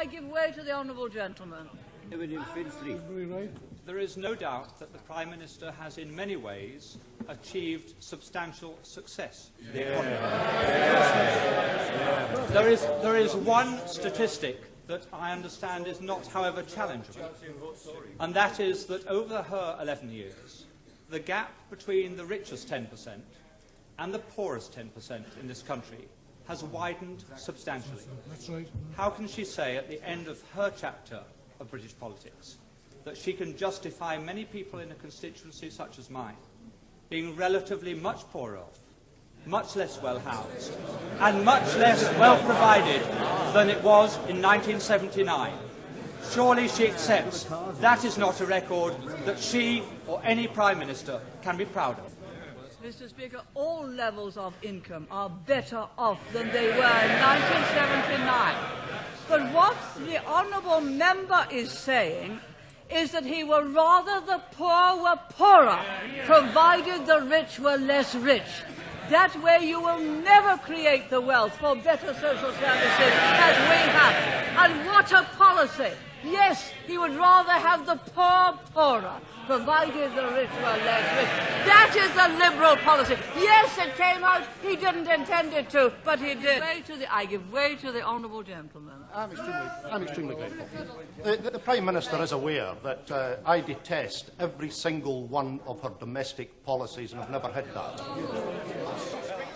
I give way to the honourable gentleman. There is no doubt that the Prime Minister has in many ways achieved substantial success. There is one statistic that I understand is not, however, challengeable, and that is that over her 11 years, the gap between the richest 10% and the poorest 10% in this country has widened substantially. That's right. How can she say at the end of her chapter of British politics that she can justify many people in a constituency such as mine being relatively much poorer off, much less well housed, and much less well provided than it was in 1979? Surely she accepts that is not a record that she or any Prime Minister can be proud of. Mr. Speaker, all levels of income are better off than they were in 1979. But what the honourable member is saying is that he would rather the poor were poorer, provided the rich were less rich. That way you will never create the wealth for better social services as we have. And what a policy! Yes, he would rather have the poor poorer, provided the rich were less rich. That is the Liberal policy. Yes, it came out. He didn't intend it to, but he did. I give way to the honourable gentleman. I'm extremely grateful. The Prime Minister is aware that I detest every single one of her domestic policies, and I've never hid that.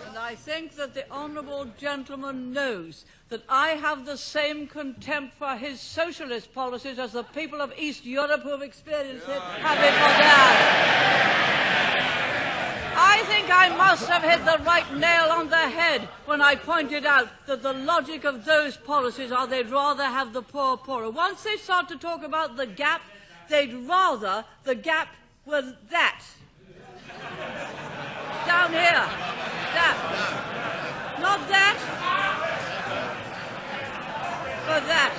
And I think that the honourable gentleman knows that I have the same contempt for his socialist policies as the people of East Europe who have experienced it have it for theirs. I think I must have hit the right nail on the head when I pointed out that the logic of those policies are they'd rather have the poor poorer. Once they start to talk about the gap, they'd rather the gap were that. Down here. That. Not that. But that.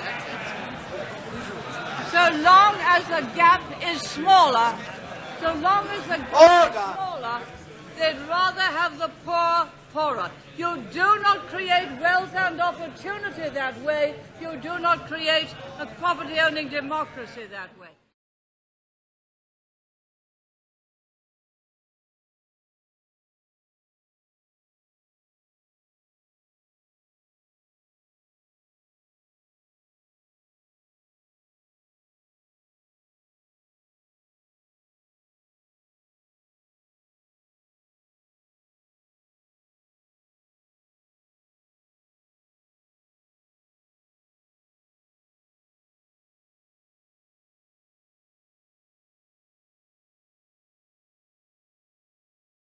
So long as the gap is smaller, they'd rather have the poor poorer. You do not create wealth and opportunity that way. You do not create a property-owning democracy that way.